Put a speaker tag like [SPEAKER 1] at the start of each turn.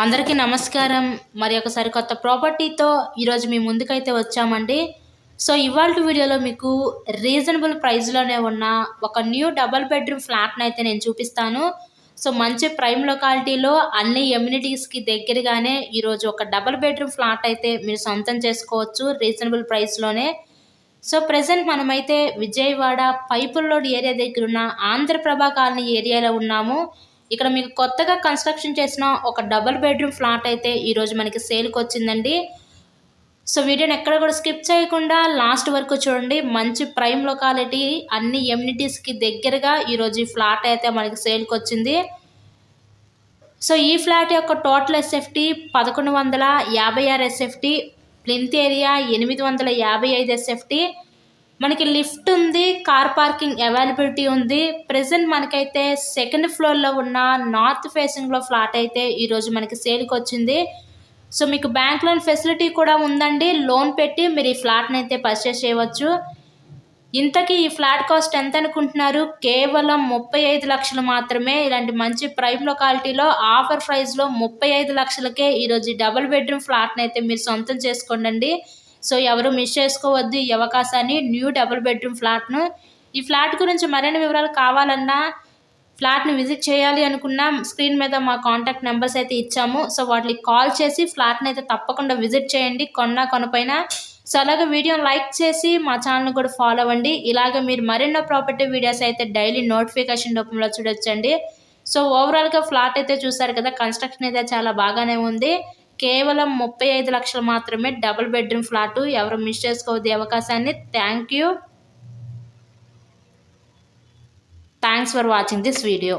[SPEAKER 1] అందరికీ నమస్కారం. మరి ఒకసారి కొత్త ప్రాపర్టీతో ఈరోజు మీ ముందుకైతే వచ్చామండి. సో ఇవాల్టి వీడియోలో మీకు రీజనబుల్ ప్రైస్లోనే ఉన్న ఒక న్యూ డబల్ బెడ్రూమ్ ఫ్లాట్ని అయితే నేను చూపిస్తాను. సో మంచి ప్రైమ్ లొకాలిటీలో అన్ని ఎమ్యూనిటీస్కి దగ్గరగానే ఈరోజు ఒక డబల్ బెడ్రూమ్ ఫ్లాట్ అయితే మీరు సొంతం చేసుకోవచ్చు రీజనబుల్ ప్రైస్లోనే. సో ప్రజెంట్ మనమైతే విజయవాడ పైపుల్ రోడ్ ఏరియా దగ్గర ఉన్న ఆంధ్రప్రభ కాలనీ ఏరియాలో ఉన్నాము. ఇక్కడ మీకు కొత్తగా కన్స్ట్రక్షన్ చేసిన ఒక డబుల్ బెడ్రూమ్ ఫ్లాట్ అయితే ఈరోజు మనకి సేల్కి వచ్చిందండి. సో వీడియోని ఎక్కడ కూడా స్కిప్ చేయకుండా లాస్ట్ వరకు చూడండి. మంచి ప్రైమ్ లొకాలిటీ, అన్ని ఎమ్యూనిటీస్కి దగ్గరగా ఈరోజు ఈ ఫ్లాట్ అయితే మనకి సేల్కి వచ్చింది. సో ఈ ఫ్లాట్ యొక్క total SFT 1156 SFT, plinth area 855 SFT, మనకి లిఫ్ట్ ఉంది, కార్ పార్కింగ్ అవైలబిలిటీ ఉంది. ప్రెజెంట్ మనకైతే సెకండ్ ఫ్లోర్లో ఉన్న నార్త్ ఫేసింగ్లో ఫ్లాట్ అయితే ఈరోజు మనకి సేల్కి వచ్చింది. సో మీకు బ్యాంక్ లోన్ ఫెసిలిటీ కూడా ఉందండి. లోన్ పెట్టి మీరు ఈ ఫ్లాట్ని అయితే పర్చేస్ చేయవచ్చు. ఇంతకీ ఈ ఫ్లాట్ కాస్ట్ ఎంత అనుకుంటున్నారు? కేవలం 35 లక్షలు మాత్రమే. ఇలాంటి మంచి ప్రైమ్ లొకాలిటీలో ఆఫర్ ప్రైస్లో 35 లక్షలకే ఈరోజు డబుల్ బెడ్రూమ్ ఫ్లాట్ని అయితే మీరు సొంతం చేసుకోండి. సో ఎవరు మిస్ చేసుకోవద్దు ఈ అవకాశాన్ని. న్యూ డబుల్ బెడ్రూమ్ ఫ్లాట్ను. ఈ ఫ్లాట్ గురించి మరిన్ని వివరాలు కావాలన్నా, ఫ్లాట్ని విజిట్ చేయాలి అనుకున్నా స్క్రీన్ మీద మా కాంటాక్ట్ నెంబర్స్ అయితే ఇచ్చాము. సో వాటికి కాల్ చేసి ఫ్లాట్ని అయితే తప్పకుండా విజిట్ చేయండి, కొన్నా కొనపైన. సో అలాగే వీడియోని లైక్ చేసి మా ఛానల్ని కూడా ఫాలో అవ్వండి. ఇలాగ మీరు మరెన్నో ప్రాపర్టీ వీడియోస్ అయితే డైలీ నోటిఫికేషన్ రూపంలో చూడొచ్చండి. సో ఓవరాల్గా ఫ్లాట్ అయితే చూసారు కదా, కన్స్ట్రక్షన్ అయితే చాలా బాగానే ఉంది. కేవలం 35 లక్షలు మాత్రమే డబుల్ బెడ్రూమ్ ఫ్లాటు. ఎవరు మిస్ చేసుకోవద్దు ఈ అవకాశాన్ని. Thanks for watching this video.